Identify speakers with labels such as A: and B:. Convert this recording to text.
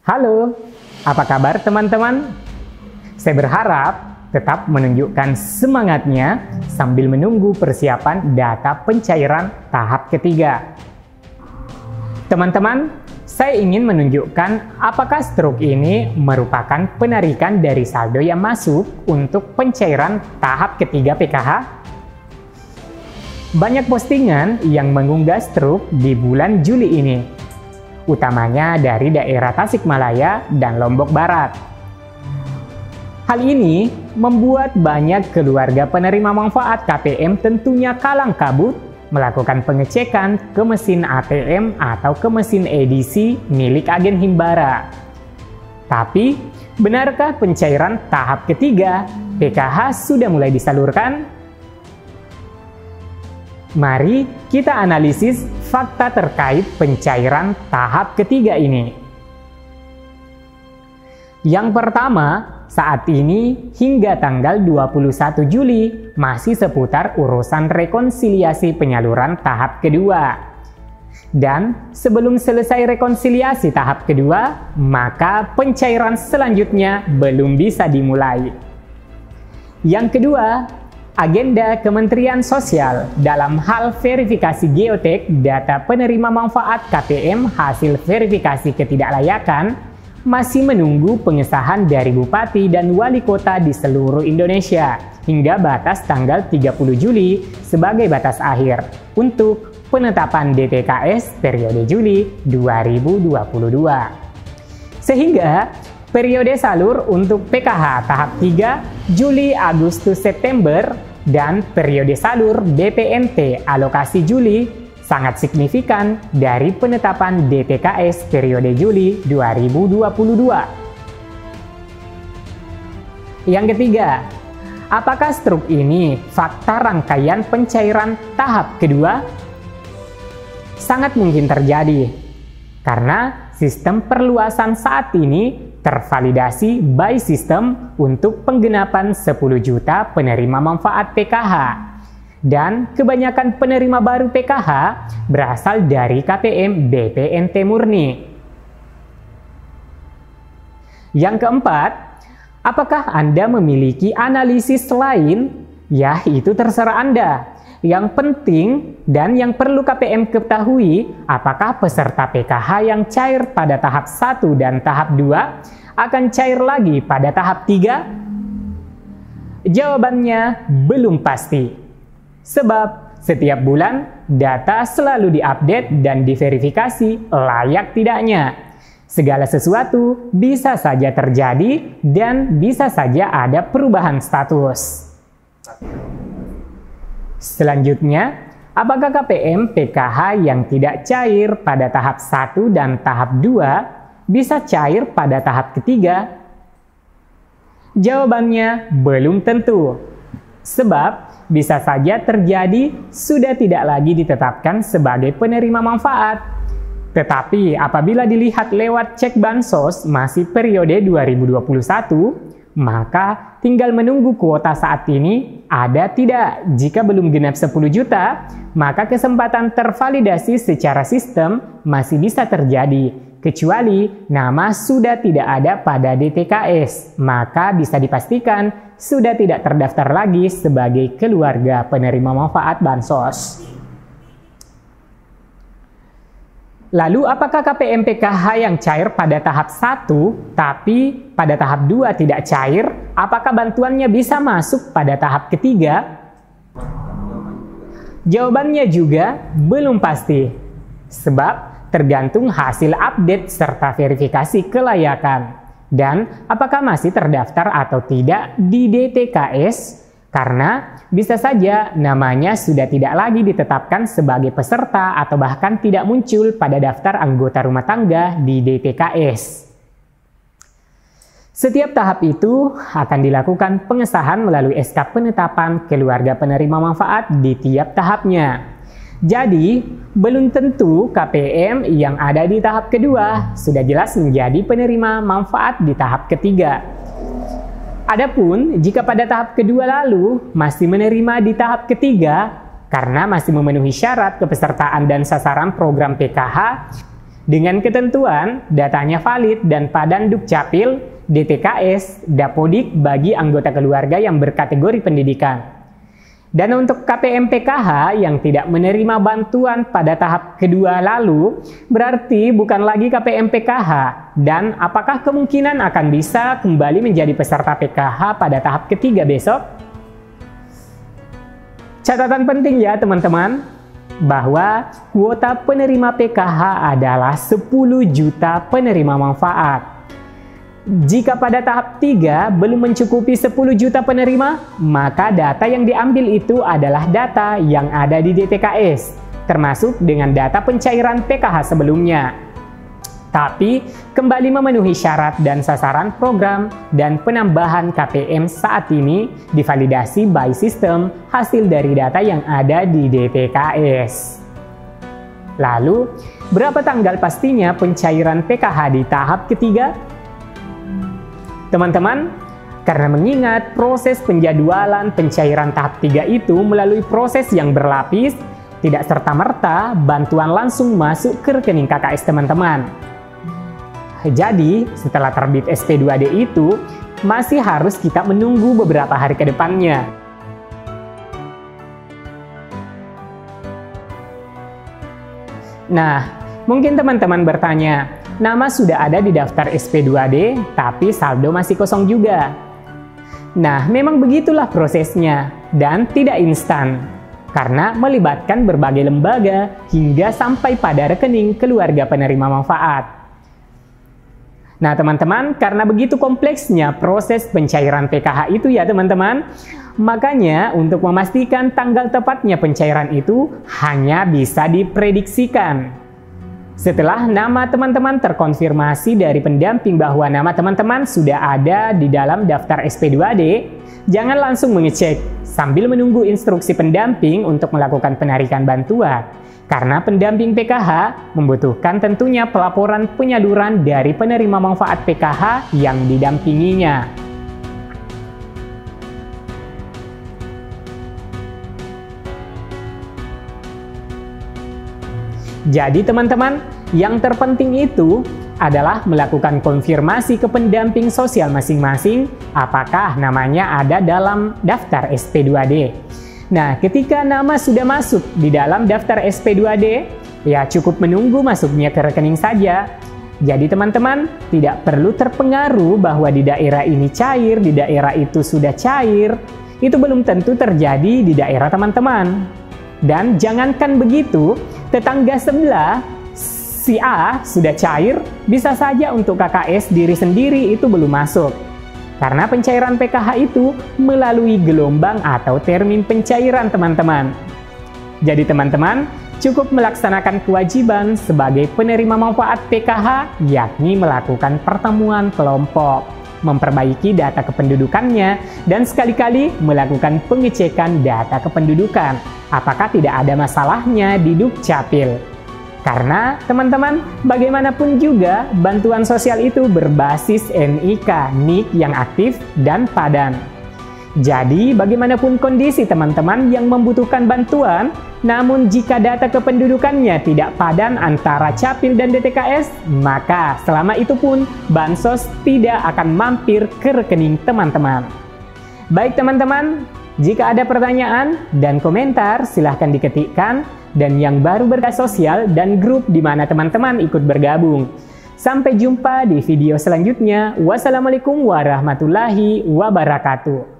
A: Halo, apa kabar teman-teman? Saya berharap tetap menunjukkan semangatnya sambil menunggu persiapan data pencairan tahap ketiga. Teman-teman, saya ingin menunjukkan apakah stroke ini merupakan penarikan dari saldo yang masuk untuk pencairan tahap ketiga PKH. Banyak postingan yang mengunggah stroke di bulan Juli ini, utamanya dari daerah Tasikmalaya dan Lombok Barat. Hal ini membuat banyak keluarga penerima manfaat KPM tentunya kalang kabut melakukan pengecekan ke mesin ATM atau ke mesin edisi milik agen Himbara. Tapi, benarkah pencairan tahap ketiga PKH sudah mulai disalurkan? Mari kita analisis fakta terkait pencairan tahap ketiga ini. Yang pertama, saat ini hingga tanggal 21 Juli masih seputar urusan rekonsiliasi penyaluran tahap kedua. Dan sebelum selesai rekonsiliasi tahap kedua, maka pencairan selanjutnya belum bisa dimulai. Yang kedua, agenda Kementerian Sosial dalam hal verifikasi geotek data penerima manfaat KPM hasil verifikasi ketidaklayakan masih menunggu pengesahan dari Bupati dan Wali Kota di seluruh Indonesia hingga batas tanggal 30 Juli sebagai batas akhir untuk penetapan DTKS periode Juli 2022. Sehingga periode salur untuk PKH tahap 3 Juli, Agustus, September dan periode salur BPNT alokasi Juli sangat signifikan dari penetapan DTKS periode Juli 2022. Yang ketiga, apakah stroke ini fakta rangkaian pencairan tahap kedua? Sangat mungkin terjadi, karena sistem perluasan saat ini tervalidasi by system untuk penggenapan 10 juta penerima manfaat PKH. Dan kebanyakan penerima baru PKH berasal dari KPM BPNT murni. Yang keempat, apakah Anda memiliki analisis lain? Ya, itu terserah Anda. Yang penting dan yang perlu KPM ketahui, apakah peserta PKH yang cair pada tahap 1 dan tahap 2 akan cair lagi pada tahap 3? Jawabannya belum pasti. Sebab setiap bulan data selalu diupdate dan diverifikasi layak tidaknya. Segala sesuatu bisa saja terjadi dan bisa saja ada perubahan status. Selanjutnya, apakah KPM PKH yang tidak cair pada tahap 1 dan tahap 2 bisa cair pada tahap ketiga? Jawabannya belum tentu. Sebab bisa saja terjadi sudah tidak lagi ditetapkan sebagai penerima manfaat. Tetapi apabila dilihat lewat cek bansos masih periode 2021, maka tinggal menunggu kuota saat ini ada tidak. Jika belum genap 10 juta, maka kesempatan tervalidasi secara sistem masih bisa terjadi. Kecuali nama sudah tidak ada pada DTKS, maka bisa dipastikan sudah tidak terdaftar lagi sebagai keluarga penerima manfaat bansos. Lalu apakah KPM PKH yang cair pada tahap 1 tapi pada tahap 2 tidak cair, apakah bantuannya bisa masuk pada tahap ketiga? Jawabannya juga belum pasti. Sebab tergantung hasil update serta verifikasi kelayakan dan apakah masih terdaftar atau tidak di DTKS, karena bisa saja namanya sudah tidak lagi ditetapkan sebagai peserta atau bahkan tidak muncul pada daftar anggota rumah tangga di DTKS. Setiap tahap itu akan dilakukan pengesahan melalui SK penetapan keluarga penerima manfaat di tiap tahapnya. Jadi, belum tentu KPM yang ada di tahap kedua sudah jelas menjadi penerima manfaat di tahap ketiga. Adapun jika pada tahap kedua lalu masih menerima di tahap ketiga karena masih memenuhi syarat kepesertaan dan sasaran program PKH, dengan ketentuan datanya valid dan padan Dukcapil, DTKS, Dapodik bagi anggota keluarga yang berkategori pendidikan. Dan untuk KPM PKH yang tidak menerima bantuan pada tahap kedua lalu, berarti bukan lagi KPM PKH. Dan apakah kemungkinan akan bisa kembali menjadi peserta PKH pada tahap ketiga besok? Catatan penting ya teman-teman, bahwa kuota penerima PKH adalah 10 juta penerima manfaat. Jika pada tahap 3 belum mencukupi 10 juta penerima, maka data yang diambil itu adalah data yang ada di DTKS, termasuk dengan data pencairan PKH sebelumnya. Tapi kembali memenuhi syarat dan sasaran program dan penambahan KPM saat ini divalidasi by system hasil dari data yang ada di DTKS. Lalu, berapa tanggal pastinya pencairan PKH di tahap ketiga? Teman-teman, karena mengingat proses penjadwalan pencairan tahap 3 itu melalui proses yang berlapis, tidak serta-merta bantuan langsung masuk ke rekening KKS teman-teman. Jadi, setelah terbit SP2D itu, masih harus kita menunggu beberapa hari ke depannya. Nah, mungkin teman-teman bertanya, nama sudah ada di daftar SP2D, tapi saldo masih kosong juga. Nah, memang begitulah prosesnya, dan tidak instan, karena melibatkan berbagai lembaga hingga sampai pada rekening keluarga penerima manfaat. Nah, teman-teman, karena begitu kompleksnya proses pencairan PKH itu ya teman-teman, makanya untuk memastikan tanggal tepatnya pencairan itu hanya bisa diprediksikan. Setelah nama teman-teman terkonfirmasi dari pendamping bahwa nama teman-teman sudah ada di dalam daftar SP2D, jangan langsung mengecek sambil menunggu instruksi pendamping untuk melakukan penarikan bantuan. Karena pendamping PKH membutuhkan tentunya pelaporan penyaluran dari penerima manfaat PKH yang didampinginya. Jadi teman-teman, yang terpenting itu adalah melakukan konfirmasi ke pendamping sosial masing-masing apakah namanya ada dalam daftar SP2D. Nah, ketika nama sudah masuk di dalam daftar SP2D, ya cukup menunggu masuknya ke rekening saja. Jadi teman-teman, tidak perlu terpengaruh bahwa di daerah ini cair, di daerah itu sudah cair. Itu belum tentu terjadi di daerah teman-teman. Dan jangankan begitu, tetangga sebelah, si A sudah cair, bisa saja untuk KKS diri sendiri itu belum masuk. Karena pencairan PKH itu melalui gelombang atau termin pencairan teman-teman. Jadi teman-teman, cukup melaksanakan kewajiban sebagai penerima manfaat PKH, yakni melakukan pertemuan kelompok, memperbaiki data kependudukannya, dan sekali-kali melakukan pengecekan data kependudukan. Apakah tidak ada masalahnya di Dukcapil? Karena teman-teman, bagaimanapun juga bantuan sosial itu berbasis NIK yang aktif dan padan. Jadi bagaimanapun kondisi teman-teman yang membutuhkan bantuan, namun jika data kependudukannya tidak padan antara Capil dan DTKS, maka selama itu pun Bansos tidak akan mampir ke rekening teman-teman. Baik teman-teman, jika ada pertanyaan dan komentar silahkan diketikkan. Dan yang baru berkas sosial dan grup di mana teman-teman ikut bergabung. Sampai jumpa di video selanjutnya. Wassalamualaikum warahmatullahi wabarakatuh.